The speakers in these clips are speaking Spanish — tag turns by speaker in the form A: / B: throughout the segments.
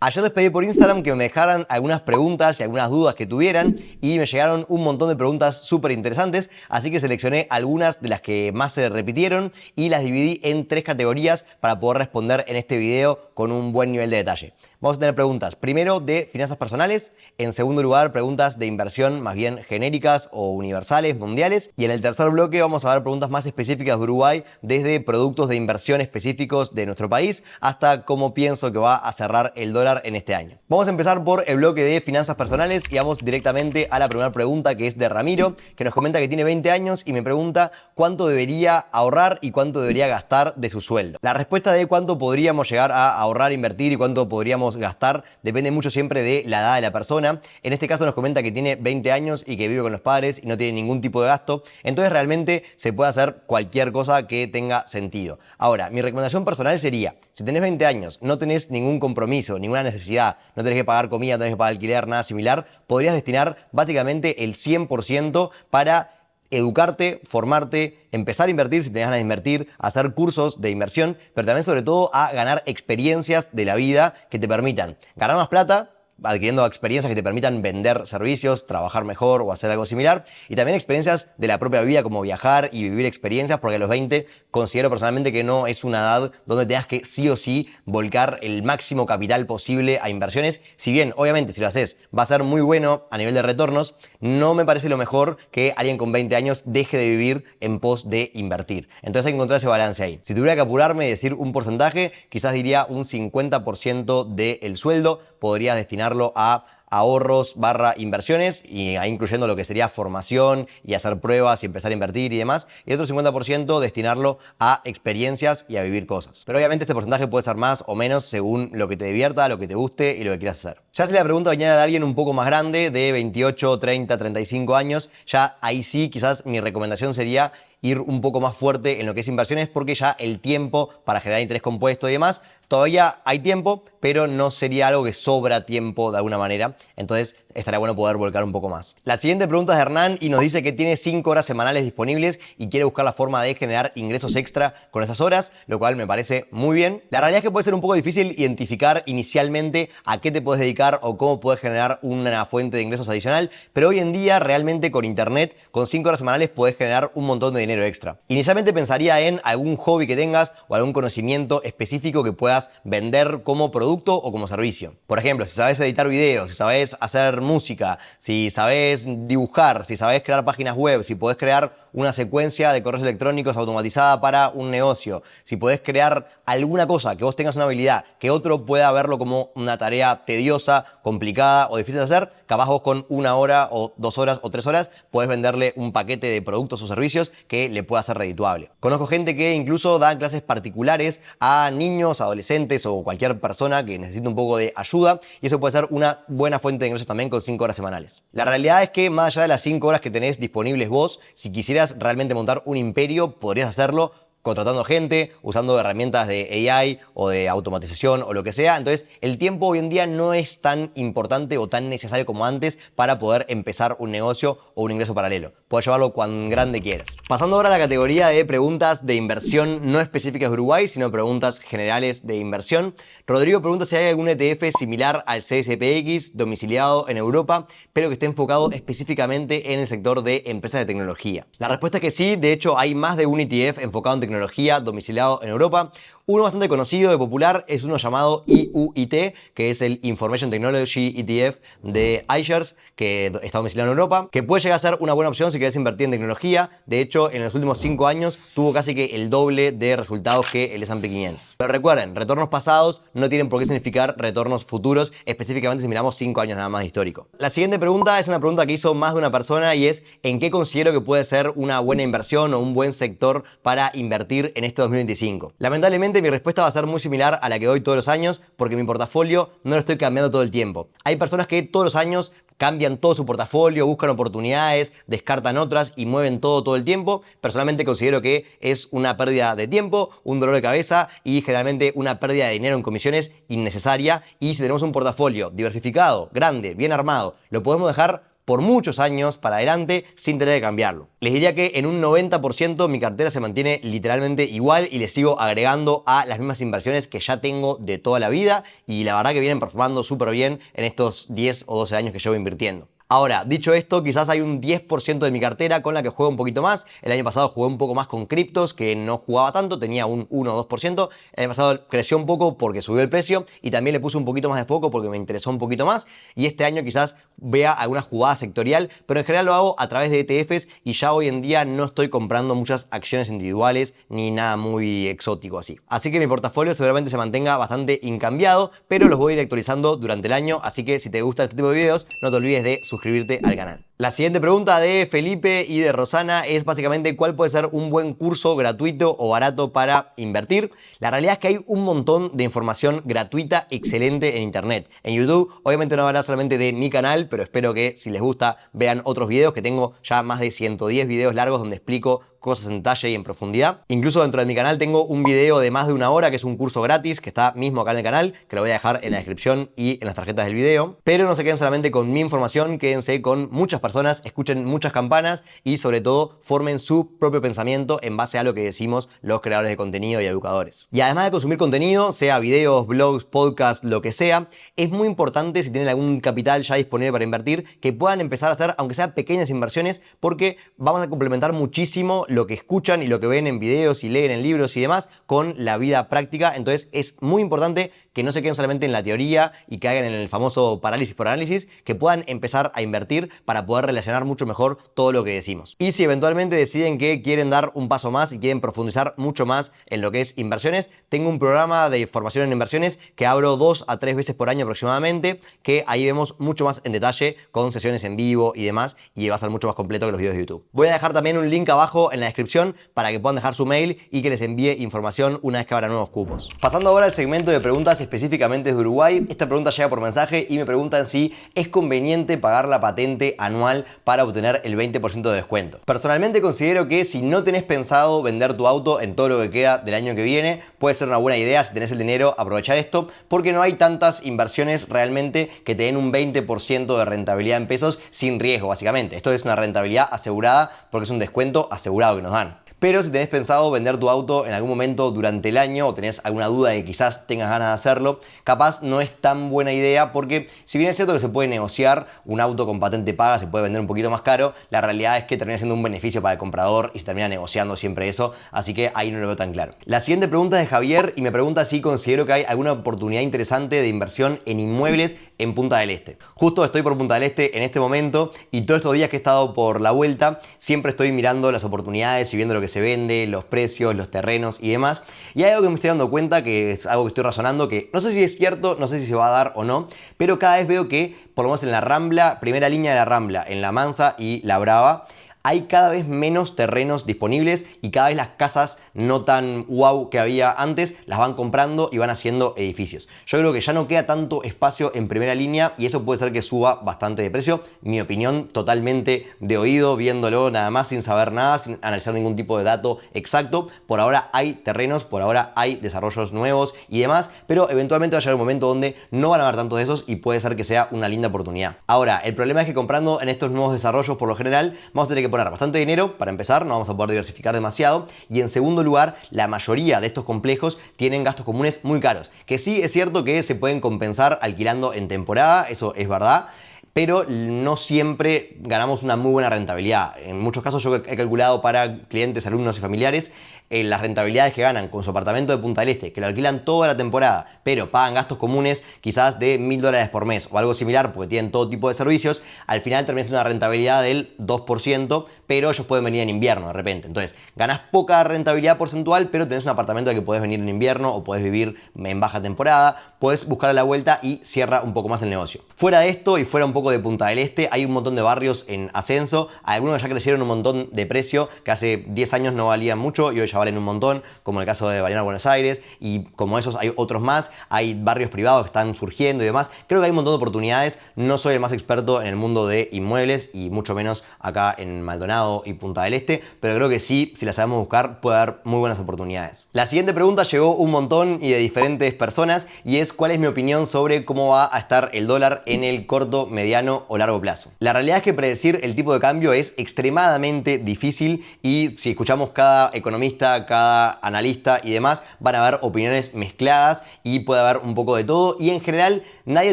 A: Ayer les pedí por Instagram que me dejaran algunas preguntas y algunas dudas que tuvieran y me llegaron un montón de preguntas súper interesantes, así que seleccioné algunas de las que más se repitieron y las dividí en 3 categorías para poder responder en este video con un buen nivel de detalle. Vamos a tener preguntas primero de finanzas personales, en segundo lugar preguntas de inversión más bien genéricas o universales, mundiales, y en el tercer bloque vamos a ver preguntas más específicas de Uruguay, desde productos de inversión específicos de nuestro país hasta cómo pienso que va a cerrar el dólar en este año. Vamos a empezar por el bloque de finanzas personales y vamos directamente a la primera pregunta, que es de Ramiro, que nos comenta que tiene 20 años y me pregunta cuánto debería ahorrar y cuánto debería gastar de su sueldo. La respuesta de cuánto podríamos llegar a ahorrar, invertir y cuánto podríamos gastar depende mucho siempre de la edad de la persona. En este caso nos comenta que tiene 20 años y que vive con los padres y no tiene ningún tipo de gasto, entonces realmente se puede hacer cualquier cosa que tenga sentido. Ahora, mi recomendación personal sería, si tenés 20 años, no tenés ningún compromiso, ninguna necesidad, no tenés que pagar comida, no tenés que pagar alquiler, nada similar, podrías destinar básicamente el 100% para educarte, formarte, empezar a invertir si tenés ganas de invertir, hacer cursos de inversión, pero también sobre todo a ganar experiencias de la vida que te permitan ganar más plata, adquiriendo experiencias que te permitan vender servicios, trabajar mejor o hacer algo similar, y también experiencias de la propia vida como viajar y vivir experiencias, porque a los 20 considero personalmente que no es una edad donde tengas que sí o sí volcar el máximo capital posible a inversiones. Si bien obviamente si lo haces va a ser muy bueno a nivel de retornos, no me parece lo mejor que alguien con 20 años deje de vivir en pos de invertir. Entonces hay que encontrar ese balance ahí. Si tuviera que apurarme y decir un porcentaje, quizás diría un 50% del sueldo podrías destinar a ahorros / inversiones, y ahí incluyendo lo que sería formación y hacer pruebas y empezar a invertir y demás, y otro 50% destinarlo a experiencias y a vivir cosas. Pero obviamente este porcentaje puede ser más o menos según lo que te divierta, lo que te guste y lo que quieras hacer. Ya si la pregunta venía de alguien un poco más grande, de 28, 30, 35 años, ya ahí sí quizás mi recomendación sería ir un poco más fuerte en lo que es inversiones, porque ya el tiempo para generar interés compuesto y demás, todavía hay tiempo, pero no sería algo que sobra tiempo de alguna manera. Entonces estaría bueno poder volcar un poco más. La siguiente pregunta es de Hernán y nos dice que tiene 5 horas semanales disponibles y quiere buscar la forma de generar ingresos extra con esas horas, lo cual me parece muy bien. La realidad es que puede ser un poco difícil identificar inicialmente a qué te puedes dedicar o cómo puedes generar una fuente de ingresos adicional, pero hoy en día realmente con internet, con 5 horas semanales puedes generar un montón de dinero extra. Inicialmente pensaría en algún hobby que tengas o algún conocimiento específico que puedas vender como producto o como servicio. Por ejemplo, si sabes editar videos, si sabes hacer música, si sabes dibujar, si sabes crear páginas web, si podés crear una secuencia de correos electrónicos automatizada para un negocio, si podés crear alguna cosa que vos tengas una habilidad que otro pueda verlo como una tarea tediosa, complicada o difícil de hacer, capaz vos con 1 hora o 2 horas o 3 horas podés venderle un paquete de productos o servicios que le pueda ser redituable. Conozco gente que incluso da clases particulares a niños, adolescentes o cualquier persona que necesite un poco de ayuda, y eso puede ser una buena fuente de ingresos también con 5 horas semanales. La realidad es que más allá de las 5 horas que tenés disponibles vos, si quisieras realmente montar un imperio, podrías hacerlo contratando gente, usando herramientas de AI o de automatización o lo que sea. Entonces el tiempo hoy en día no es tan importante o tan necesario como antes para poder empezar un negocio o un ingreso paralelo. Puedes llevarlo cuán grande quieras. Pasando ahora a la categoría de preguntas de inversión no específicas de Uruguay, sino preguntas generales de inversión. Rodrigo pregunta si hay algún ETF similar al CSPX domiciliado en Europa, pero que esté enfocado específicamente en el sector de empresas de tecnología. La respuesta es que sí. De hecho hay más de un ETF enfocado en tecnología domiciliado en Europa. Uno bastante conocido y popular es uno llamado IUIT, que es el Information Technology ETF de iShares, que está domiciliado en Europa, que puede llegar a ser una buena opción si querés invertir en tecnología. De hecho, en los últimos 5 años tuvo casi que el doble de resultados que el S&P 500. Pero recuerden, retornos pasados no tienen por qué significar retornos futuros, específicamente si miramos 5 años nada más de histórico. La siguiente pregunta es una pregunta que hizo más de una persona y es: ¿en qué considero que puede ser una buena inversión o un buen sector para invertir en este 2025? Lamentablemente mi respuesta va a ser muy similar a la que doy todos los años, porque mi portafolio no lo estoy cambiando todo el tiempo. Hay personas que todos los años cambian todo su portafolio, buscan oportunidades, descartan otras y mueven todo el tiempo. Personalmente considero que es una pérdida de tiempo, un dolor de cabeza y generalmente una pérdida de dinero en comisiones innecesaria. Y si tenemos un portafolio diversificado, grande, bien armado, lo podemos dejar por muchos años para adelante sin tener que cambiarlo. Les diría que en un 90% mi cartera se mantiene literalmente igual y le sigo agregando a las mismas inversiones que ya tengo de toda la vida y la verdad que vienen performando súper bien en estos 10 o 12 años que llevo invirtiendo. Ahora, dicho esto, quizás hay un 10% de mi cartera con la que juego un poquito más. El año pasado jugué un poco más con criptos, que no jugaba tanto, tenía un 1 o 2%. El año pasado creció un poco porque subió el precio y también le puse un poquito más de foco porque me interesó un poquito más. Y este año quizás vea alguna jugada sectorial, pero en general lo hago a través de ETFs y ya hoy en día no estoy comprando muchas acciones individuales ni nada muy exótico así. Así que mi portafolio seguramente se mantenga bastante incambiado, pero los voy a ir actualizando durante el año, así que si te gusta este tipo de videos, no te olvides de suscribirte al canal. La siguiente pregunta de Felipe y de Rosana es básicamente cuál puede ser un buen curso gratuito o barato para invertir. La realidad es que hay un montón de información gratuita excelente en internet. En YouTube obviamente no hablará solamente de mi canal, pero espero que si les gusta vean otros videos, que tengo ya más de 110 videos largos donde explico cosas en detalle y en profundidad. Incluso dentro de mi canal tengo un video de más de 1 hora que es un curso gratis que está mismo acá en el canal, que lo voy a dejar en la descripción y en las tarjetas del video. Pero no se queden solamente con mi información, quédense con muchas personas, escuchen muchas campanas y sobre todo formen su propio pensamiento en base a lo que decimos los creadores de contenido y educadores. Y además de consumir contenido, sea videos, blogs, podcasts, lo que sea, es muy importante si tienen algún capital ya disponible para invertir, que puedan empezar a hacer, aunque sea pequeñas inversiones, porque vamos a complementar muchísimo lo que escuchan y lo que ven en videos y leen en libros y demás con la vida práctica. Entonces es muy importante que no se queden solamente en la teoría y caigan en el famoso parálisis por análisis, que puedan empezar a invertir para poder relacionar mucho mejor todo lo que decimos. Y si eventualmente deciden que quieren dar un paso más y quieren profundizar mucho más en lo que es inversiones, tengo un programa de formación en inversiones que abro 2 a 3 veces por año aproximadamente, que ahí vemos mucho más en detalle con sesiones en vivo y demás, y va a ser mucho más completo que los videos de YouTube. Voy a dejar también un link abajo en la descripción para que puedan dejar su mail y que les envíe información una vez que abra nuevos cupos. Pasando ahora al segmento de preguntas específicamente de Uruguay, esta pregunta llega por mensaje y me preguntan si es conveniente pagar la patente anual para obtener el 20% de descuento. Personalmente considero que si no tenés pensado vender tu auto en todo lo que queda del año que viene, puede ser una buena idea si tenés el dinero aprovechar esto, porque no hay tantas inversiones realmente que te den un 20% de rentabilidad en pesos sin riesgo básicamente. Esto es una rentabilidad asegurada porque es un descuento asegurado que nos dan. Pero si tenés pensado vender tu auto en algún momento durante el año o tenés alguna duda de que quizás tengas ganas de hacerlo, capaz no es tan buena idea porque si bien es cierto que se puede negociar un auto con patente paga, se puede vender un poquito más caro, la realidad es que termina siendo un beneficio para el comprador y se termina negociando siempre eso, así que ahí no lo veo tan claro. La siguiente pregunta es de Javier y me pregunta si considero que hay alguna oportunidad interesante de inversión en inmuebles en Punta del Este. Justo estoy por Punta del Este en este momento y todos estos días que he estado por la vuelta siempre estoy mirando las oportunidades y viendo lo que se vende, los precios, los terrenos y demás. Y hay algo que me estoy dando cuenta, que es algo que estoy razonando, que no sé si es cierto, no sé si se va a dar o no, pero cada vez veo que, por lo menos en la Rambla, primera línea de la Rambla, en La Mansa y La Brava, hay cada vez menos terrenos disponibles y cada vez las casas no tan wow que había antes las van comprando y van haciendo edificios. Yo creo que ya no queda tanto espacio en primera línea y eso puede ser que suba bastante de precio. Mi opinión totalmente de oído, viéndolo nada más sin saber nada, sin analizar ningún tipo de dato exacto. Por ahora hay terrenos, por ahora hay desarrollos nuevos y demás, pero eventualmente va a llegar un momento donde no van a haber tantos de esos y puede ser que sea una linda oportunidad. Ahora, el problema es que comprando en estos nuevos desarrollos por lo general vamos a tener que poner bastante dinero para empezar, no vamos a poder diversificar demasiado, y en segundo lugar, la mayoría de estos complejos tienen gastos comunes muy caros, que sí es cierto que se pueden compensar alquilando en temporada, eso es verdad, pero no siempre ganamos una muy buena rentabilidad. En muchos casos yo he calculado para clientes, alumnos y familiares las rentabilidades que ganan con su apartamento de Punta del Este, que lo alquilan toda la temporada, pero pagan gastos comunes quizás de $1000 por mes o algo similar porque tienen todo tipo de servicios, al final termina siendo una rentabilidad del 2%, pero ellos pueden venir en invierno de repente. Entonces, ganas poca rentabilidad porcentual, pero tenés un apartamento al que podés venir en invierno o podés vivir en baja temporada, podés buscar a la vuelta y cierra un poco más el negocio. Fuera de esto y fuera un poco de Punta del Este, hay un montón de barrios en ascenso, algunos ya crecieron un montón de precio, que hace 10 años no valían mucho y hoy ya valen un montón, como el caso de Mariano Buenos Aires, y como esos hay otros más, hay barrios privados que están surgiendo y demás. Creo que hay un montón de oportunidades, no soy el más experto en el mundo de inmuebles y mucho menos acá en Maldonado y Punta del Este, pero creo que sí, si las sabemos buscar, puede haber muy buenas oportunidades. La siguiente pregunta llegó un montón y de diferentes personas y es: ¿cuál es mi opinión sobre cómo va a estar el dólar en el corto, mediano mediano o largo plazo. La realidad es que predecir el tipo de cambio es extremadamente difícil y si escuchamos cada economista, cada analista y demás, van a haber opiniones mezcladas y puede haber un poco de todo y en general nadie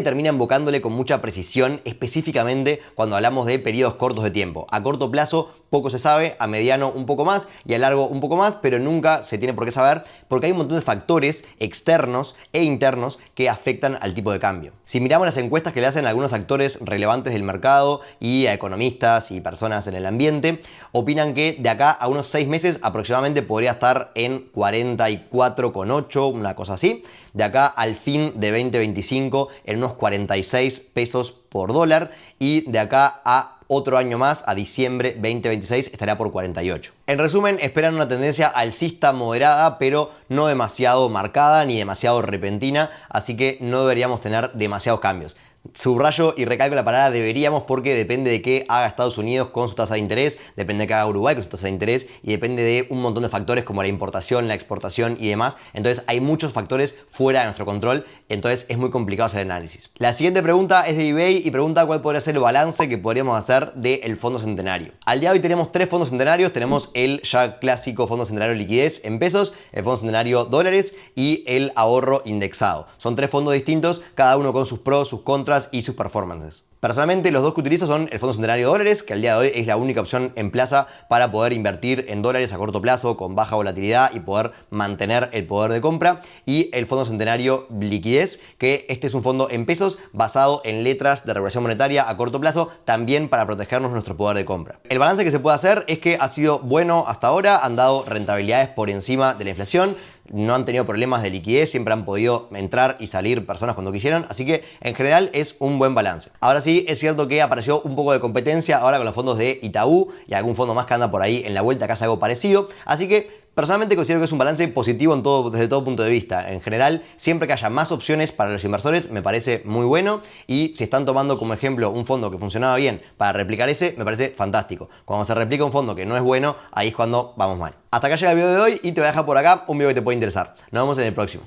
A: termina invocándole con mucha precisión, específicamente cuando hablamos de periodos cortos de tiempo. A corto plazo poco se sabe, a mediano un poco más y a largo un poco más, pero nunca se tiene por qué saber porque hay un montón de factores externos e internos que afectan al tipo de cambio. Si miramos las encuestas que le hacen algunos actores relevantes del mercado y a economistas y personas en el ambiente, opinan que de acá a unos 6 meses aproximadamente podría estar en 44,8, una cosa así. De acá al fin de 2025 en unos 46 pesos por dólar y de acá a otro año más, a diciembre 2026, estará por 48. En resumen, esperan una tendencia alcista moderada, pero no demasiado marcada ni demasiado repentina, así que no deberíamos tener demasiados cambios. Subrayo y recalco la palabra deberíamos porque depende de qué haga Estados Unidos con su tasa de interés, depende de qué haga Uruguay con su tasa de interés y depende de un montón de factores como la importación, la exportación y demás. Entonces hay muchos factores fuera de nuestro control, entonces es muy complicado hacer el análisis. La siguiente pregunta es de eBay y pregunta cuál podría ser el balance que podríamos hacer del Fondo Centenario. Al día de hoy tenemos 3 fondos centenarios, tenemos el ya clásico Fondo Centenario Liquidez en pesos, el Fondo Centenario Dólares y el Ahorro Indexado. Son 3 fondos distintos, cada uno con sus pros, sus contras y sus performances. Personalmente los dos que utilizo son el Fondo Centenario Dólares, que al día de hoy es la única opción en plaza para poder invertir en dólares a corto plazo con baja volatilidad y poder mantener el poder de compra, y el Fondo Centenario Liquidez, que este es un fondo en pesos basado en letras de regulación monetaria a corto plazo, también para protegernos nuestro poder de compra. El balance que se puede hacer es que ha sido bueno hasta ahora, han dado rentabilidades por encima de la inflación, no han tenido problemas de liquidez, siempre han podido entrar y salir personas cuando quisieron, así que en general es un buen balance. Ahora sí, es cierto que apareció un poco de competencia ahora con los fondos de Itaú y algún fondo más que anda por ahí en la vuelta que hace algo parecido, así que personalmente considero que es un balance positivo desde todo punto de vista. En general, siempre que haya más opciones para los inversores me parece muy bueno y si están tomando como ejemplo un fondo que funcionaba bien para replicar ese, me parece fantástico. Cuando se replica un fondo que no es bueno, ahí es cuando vamos mal. Hasta acá llega el video de hoy y te voy a dejar por acá un video que te puede interesar. Nos vemos en el próximo.